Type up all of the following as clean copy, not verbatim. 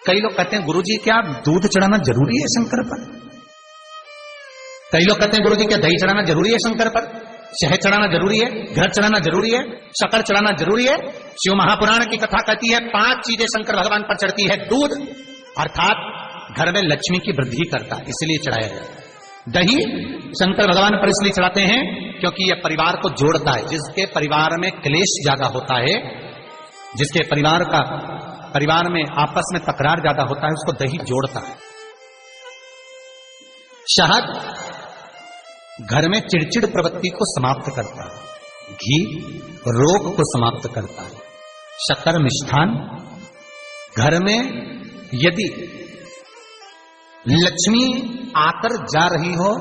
कई लोग कहते हैं गुरुजी क्या दूध चढ़ाना जरूरी है शंकर पर? कई लोग कहते हैं गुरुजी क्या दही चढ़ाना जरूरी है शंकर पर? शहद चढ़ाना जरूरी है? घृत चढ़ाना जरूरी है? शक्कर चढ़ाना जरूरी है? शिव महापुराण की कथा कहती है 5 चीजें शंकर भगवान पर चढ़ती है। दूध अर्थात घर में लक्ष्मी की वृद्धि करता है, इसलिए चढ़ाया जाता है। दही शंकर भगवान पर इसलिए चढ़ाते हैं क्योंकि यह परिवार को जोड़ता है। जिसके परिवार में क्लेश ज्यादा होता है, जिसके परिवार में आपस में तकरार ज्यादा होता है, उसको दही जोड़ता है। शहद घर में चिड़चिड़ प्रवृत्ति को समाप्त करता है। घी रोग को समाप्त करता है। शक्कर मिष्ठान घर में यदि लक्ष्मी आकर जा रही हो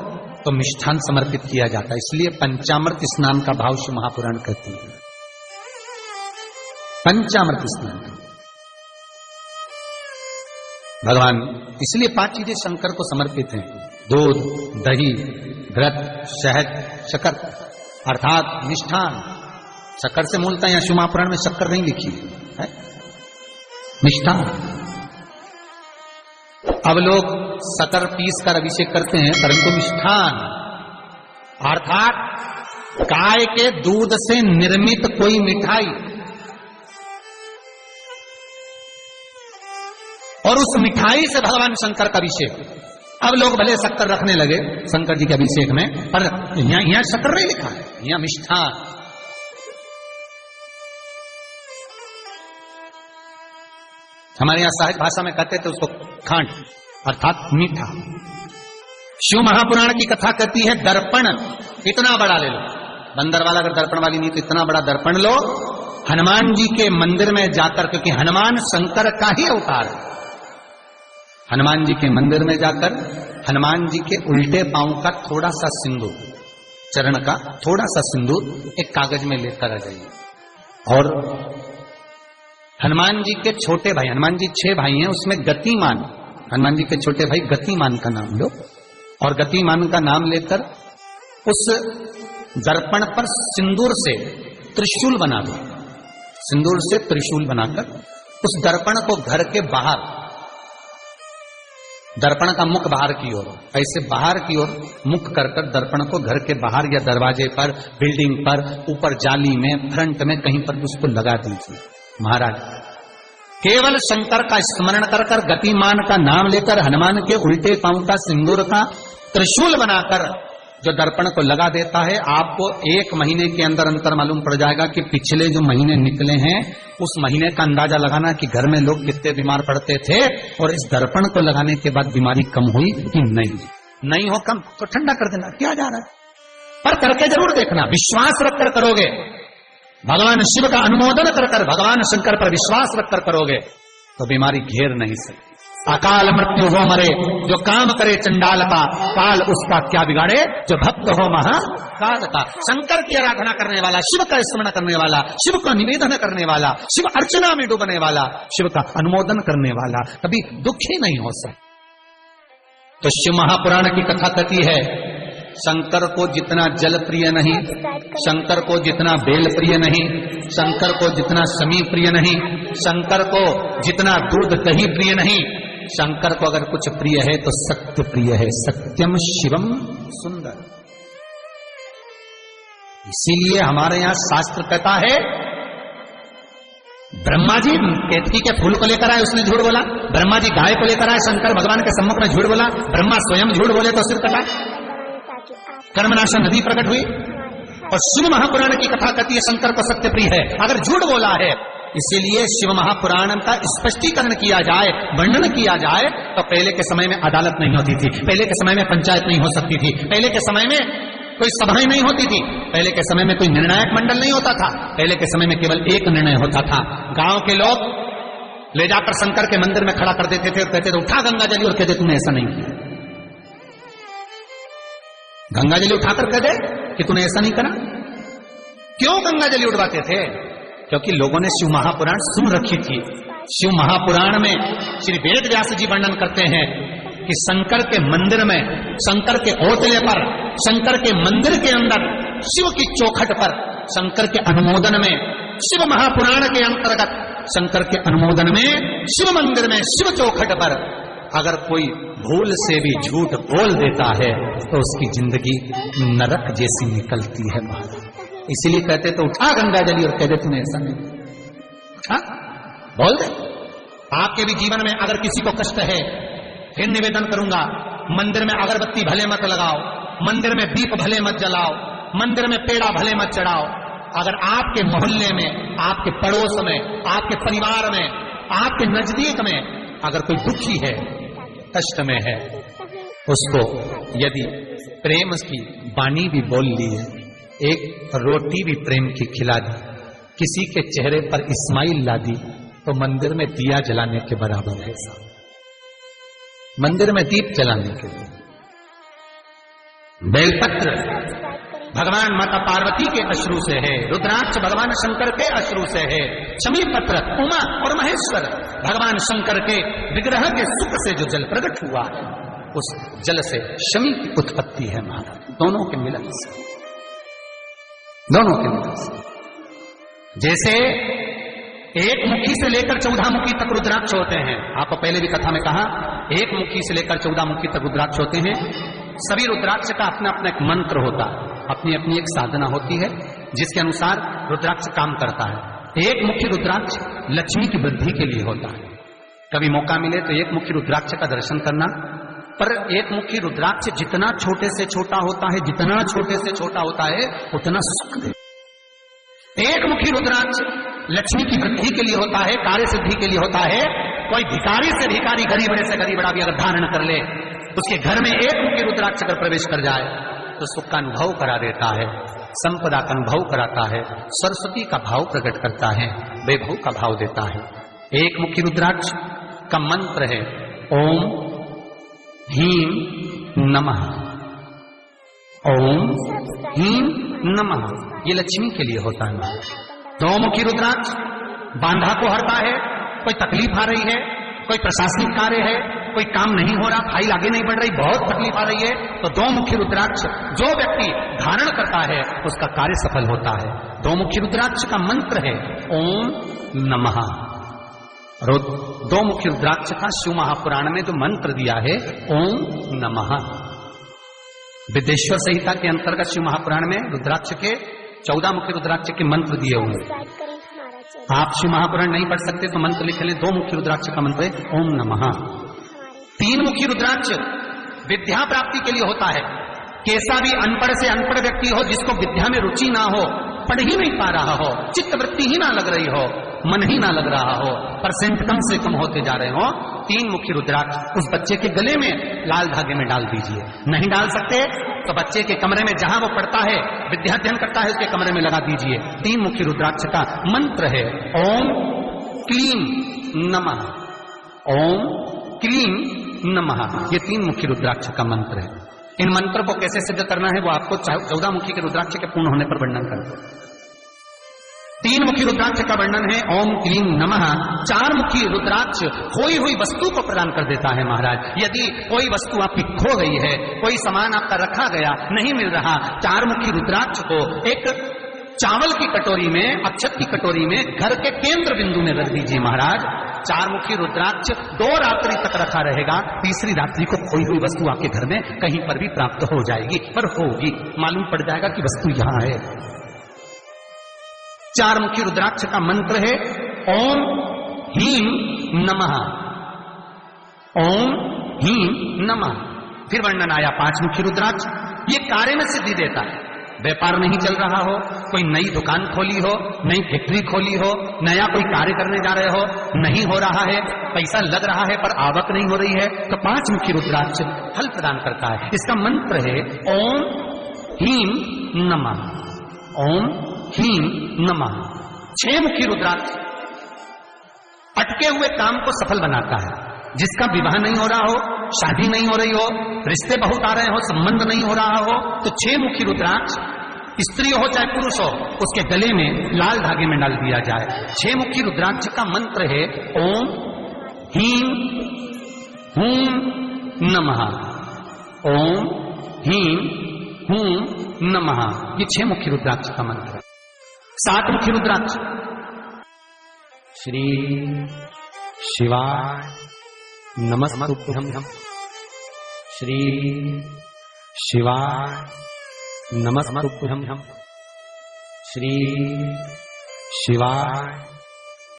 तो मिष्ठान समर्पित किया जाता है। इसलिए पंचामृत स्नान का भाव शिव महापुराण कहती है। पंचामृत स्नान भगवान इसलिए 5 चीजें शंकर को समर्पित हैं। दूध, दही, घृत, शहद, शक्कर अर्थात मिष्ठान। शक्कर से मूलतः यहां शिव महापुराण में शक्कर नहीं लिखी है, मिष्ठान। अब लोग शक्कर पीस कर अभिषेक करते हैं, परंतु मिष्ठान अर्थात गाय के दूध से निर्मित कोई मिठाई और उस मिठाई से भगवान शंकर का अभिषेक। अब लोग भले शक्कर रखने लगे शंकर जी के अभिषेक में, पर यहां शक्कर नहीं लिखा है, यहां मिष्ठान। हमारे यहां साहित्य भाषा में कहते थे उसको खांड अर्थात मीठा। शिव महापुराण की कथा कहती है दर्पण इतना बड़ा ले लो। बंदर वाला अगर दर्पण वाली नहीं तो इतना बड़ा दर्पण लो, हनुमान जी के मंदिर में जाकर, क्योंकि हनुमान शंकर का ही अवतार है। हनुमान जी के मंदिर में जाकर हनुमान जी के उल्टे पांव का थोड़ा सा सिंदूर, चरण का थोड़ा सा सिंदूर एक कागज में लेकर आ जाइए। और हनुमान जी के छोटे भाई, हनुमान जी 6 भाई हैं, उसमें गतिमान, हनुमान जी के छोटे भाई गतिमान का नाम लो और गतिमान का नाम लेकर उस दर्पण पर सिंदूर से त्रिशूल बना दो। सिंदूर से त्रिशूल बनाकर उस दर्पण को घर के बाहर, दर्पण का मुख बाहर की ओर, ऐसे बाहर की ओर मुख कर दर्पण को घर के बाहर या दरवाजे पर, बिल्डिंग पर, ऊपर जाली में, फ्रंट में कहीं पर उसको लगा दीजिए। महाराज केवल शंकर का स्मरण कर गतिमान का नाम लेकर हनुमान के उल्टे पांव का सिंदूर का त्रिशूल बनाकर जो दर्पण को लगा देता है, आपको 1 महीने के अंदर अंतर मालूम पड़ जाएगा कि पिछले जो महीने निकले हैं उस महीने का अंदाजा लगाना कि घर में लोग कितने बीमार पड़ते थे और इस दर्पण को लगाने के बाद बीमारी कम हुई कि नहीं हो कम तो ठंडा कर देना, क्या जा रहा है। पर करके जरूर देखना, विश्वास रखकर करोगे, भगवान शिव का अनुमोदन कर भगवान शंकर पर विश्वास रखकर करोगे तो बीमारी घेर नहीं सकती। अकाल मृत्यु हो मरे जो काम करे चंडाल का, काल उसका क्या बिगाड़े जो भक्त हो महाकाल का। शंकर की आराधना करने वाला, शिव का स्मरण करने वाला, शिव का निवेदन करने वाला, शिव अर्चना में डूबने वाला, शिव का अनुमोदन करने वाला कभी दुखी नहीं हो सकता। तो शिव महापुराण की कथा कहती है शंकर को जितना जल प्रिय नहीं, शंकर को जितना बेल प्रिय नहीं, शंकर को जितना समी प्रिय नहीं, शंकर को जितना दूध दही प्रिय नहीं, शंकर को अगर कुछ प्रिय है तो सत्य प्रिय है। सत्यम शिवम सुंदर। इसीलिए हमारे यहां शास्त्र कहता है ब्रह्मा जी केतकी के फूल को लेकर आए, उसने झूठ बोला। ब्रह्मा जी गाय को लेकर आए, शंकर भगवान के सम्मुख में झूठ बोला। ब्रह्मा स्वयं झूठ बोले तो सिर कटा, कर्मनाशा नदी प्रकट हुई। और शिव महापुराण की कथा कहती है शंकर को सत्य प्रिय है अगर झूठ बोला है। इसीलिए शिव महापुराण का स्पष्टीकरण किया जाए, वर्णन किया जाए तो पहले के समय में अदालत नहीं होती थी, पहले के समय में पंचायत नहीं हो सकती थी, पहले के समय में कोई सभाएं नहीं होती थी, पहले के समय में कोई निर्णायक मंडल नहीं होता था, पहले के समय में केवल एक निर्णय होता था। गांव के लोग ले जाकर शंकर के मंदिर में खड़ा कर देते थे और कहते थे उठा गंगा जली, और कहते तूने ऐसा नहीं किया। गंगा जली उठाकर कह दे कि तूने ऐसा नहीं करा। क्यों गंगा जली उड़वाते थे? क्योंकि लोगों ने शिव महापुराण सुन रखी थी। शिव महापुराण में श्री वेद व्यास जी वर्णन करते हैं कि शंकर के मंदिर में, शंकर के ओटले पर, शंकर के मंदिर के अंदर, शिव की चौखट पर, शंकर के अनुमोदन में शिव महापुराण के अंतर्गत शंकर के अनुमोदन में शिव मंदिर में शिव चौखट पर अगर कोई भूल से भी झूठ बोल देता है तो उसकी जिंदगी नरक जैसी निकलती है महाराज। इसीलिए कहते तो उठा गंगा जली और कह दे तूने ऐसा नहीं, उठा बोल दे। आपके भी जीवन में अगर किसी को कष्ट है, फिर निवेदन करूंगा, मंदिर में अगरबत्ती भले मत लगाओ, मंदिर में दीप भले मत जलाओ, मंदिर में पेड़ा भले मत चढ़ाओ। अगर आपके मोहल्ले में, आपके पड़ोस में, आपके परिवार में, आपके नजदीक में अगर कोई दुखी है, कष्ट में है, उसको यदि प्रेम की वाणी भी बोल ली है, एक रोटी भी प्रेम की खिला दी, किसी के चेहरे पर इस्माइल ला दी, तो मंदिर में दिया जलाने के बराबर है। मंदिर में दीप जलाने के लिए बेलपत्र भगवान माता पार्वती के अश्रु से है, रुद्राक्ष भगवान शंकर के अश्रु से है, शमी पत्र उमा और महेश्वर भगवान शंकर के विग्रह के सुख से जो जल प्रकट हुआ है, उस जल से शमी की उत्पत्ति है महाराज। दोनों के मिलन से, दोनों के मिलन से। जैसे एक मुखी से लेकर 14 मुखी तक रुद्राक्ष होते हैं, आपको पहले भी कथा में कहा, एक मुखी से लेकर 14 मुखी तक रुद्राक्ष होते हैं। सभी रुद्राक्ष का अपना अपना एक मंत्र होता है, अपनी अपनी एक साधना होती है जिसके अनुसार रुद्राक्ष काम करता है। एक मुखी रुद्राक्ष लक्ष्मी की वृद्धि के लिए होता है। कभी मौका मिले तो एक मुखी रुद्राक्ष का दर्शन करना, पर एक मुखी रुद्राक्ष जितना छोटे से छोटा होता है, जितना छोटे से छोटा होता है उतना सुख दे। एक मुखी रुद्राक्ष लक्ष्मी की वृद्धि के लिए होता है, कार्य सिद्धि के लिए होता है। कोई भिखारी से भिखारी, गरीब बड़े से गरीब बड़ा भी अगर धारण कर ले, उसके घर में एक मुखी रुद्राक्ष अगर प्रवेश कर जाए तो सुख का अनुभव करा देता है, संपदा का अनुभव कराता है, सरस्वती का भाव प्रकट करता है, वैभव का भाव देता है। एक मुखी रुद्राक्ष का मंत्र है ओम ह्रीं नमः, ओम ह्रीं नमः। ये लक्ष्मी के लिए होता है। दो मुखी रुद्राक्ष बांधा को हरता है। कोई तकलीफ आ रही है, कोई प्रशासनिक कार्य है, कोई काम नहीं हो रहा, फाइल आगे नहीं बढ़ रही, बहुत तकलीफ आ रही है, तो दो मुखी रुद्राक्ष जो व्यक्ति धारण करता है उसका कार्य सफल होता है। दो मुखी रुद्राक्ष का मंत्र है ओम नमः। दो मुखी रुद्राक्ष का शिव महापुराण में जो मंत्र दिया है ओम नमः। विदेश्वर संहिता के अंतर्गत शिव महापुराण में रुद्राक्ष के 14 मुखी रुद्राक्ष के मंत्र दिए हुए हैं। आप शिव महापुराण नहीं पढ़ सकते तो मंत्र लिख लें। दो मुखी रुद्राक्ष का मंत्र है ओम नमः। तीन मुखी रुद्राक्ष विद्या प्राप्ति के लिए होता है। कैसा भी अनपढ़ से अनपढ़ व्यक्ति हो, जिसको विद्या में रुचि ना हो, पढ़ ही नहीं पा रहा हो, चित्त वृत्ति ही ना लग रही हो, मन ही ना लग रहा हो, परसेंट कम से कम होते जा रहे हो, तीन मुखी रुद्राक्ष उस बच्चे के गले में लाल धागे में डाल दीजिए। नहीं डाल सकते तो बच्चे के कमरे में जहां वो पढ़ता है, विद्याध्ययन करता है, उसके कमरे में लगा दीजिए। तीन मुखी रुद्राक्ष का मंत्र है ओम क्लीं नमः, ओम क्लीं नमः। ये तीन मुखी रुद्राक्ष का मंत्र है। इन मंत्र को कैसे सिद्ध करना है वो आपको 14 मुखी के रुद्राक्ष के पूर्ण होने पर वर्णन करना। तीन मुखी रुद्राक्ष का वर्णन है ओम क्लीं नमः। चार मुखी रुद्राक्ष खोई हुई वस्तु को प्रदान कर देता है महाराज। यदि कोई वस्तु आपकी खो गई है, कोई सामान आपका रखा गया नहीं मिल रहा, चार मुखी रुद्राक्ष को एक चावल की कटोरी में, अक्षत की कटोरी में घर के केंद्र बिंदु में रख दीजिए महाराज। चार मुखी रुद्राक्ष 2 रात्रि तक रखा रहेगा। तीसरी रात्रि को खोई हुई वस्तु आपके घर में कहीं पर भी प्राप्त हो जाएगी, पर होगी, मालूम पड़ जाएगा कि वस्तु यहां है। चार मुखी रुद्राक्ष का मंत्र है ओम ह्रीं नमः, ओम ह्रीं नमः। फिर वर्णन आया 5 मुखी रुद्राक्ष। ये कार्य में सिद्धि देता है। व्यापार नहीं चल रहा हो, कोई नई दुकान खोली हो, नई फैक्ट्री खोली हो, नया कोई कार्य करने जा रहे हो, नहीं हो रहा है, पैसा लग रहा है पर आवक नहीं हो रही है, तो 5 मुखी रुद्राक्ष फल प्रदान करता है। इसका मंत्र है ओम ह्रीं नमः, ओम ह्रीं नमः। 6 मुखी रुद्राक्ष अटके हुए काम को सफल बनाता है। जिसका विवाह नहीं हो रहा हो, शादी नहीं हो रही हो, रिश्ते बहुत आ रहे हो, संबंध नहीं हो रहा हो, तो 6 मुखी रुद्राक्ष स्त्री हो चाहे पुरुष हो, उसके गले में लाल धागे में डाल दिया जाए। 6 मुखी रुद्राक्ष का मंत्र है ओम ह्रीं हूं नमः, ओम ह्रीं हूं नमः। ये 6 मुखी रुद्राक्ष का मंत्र है। 7 मुखी रुद्राक्ष श्री शिवाय नमस्तुभ्यं। श्री शिवाय नमस्तुभ्यं। श्री शिवाय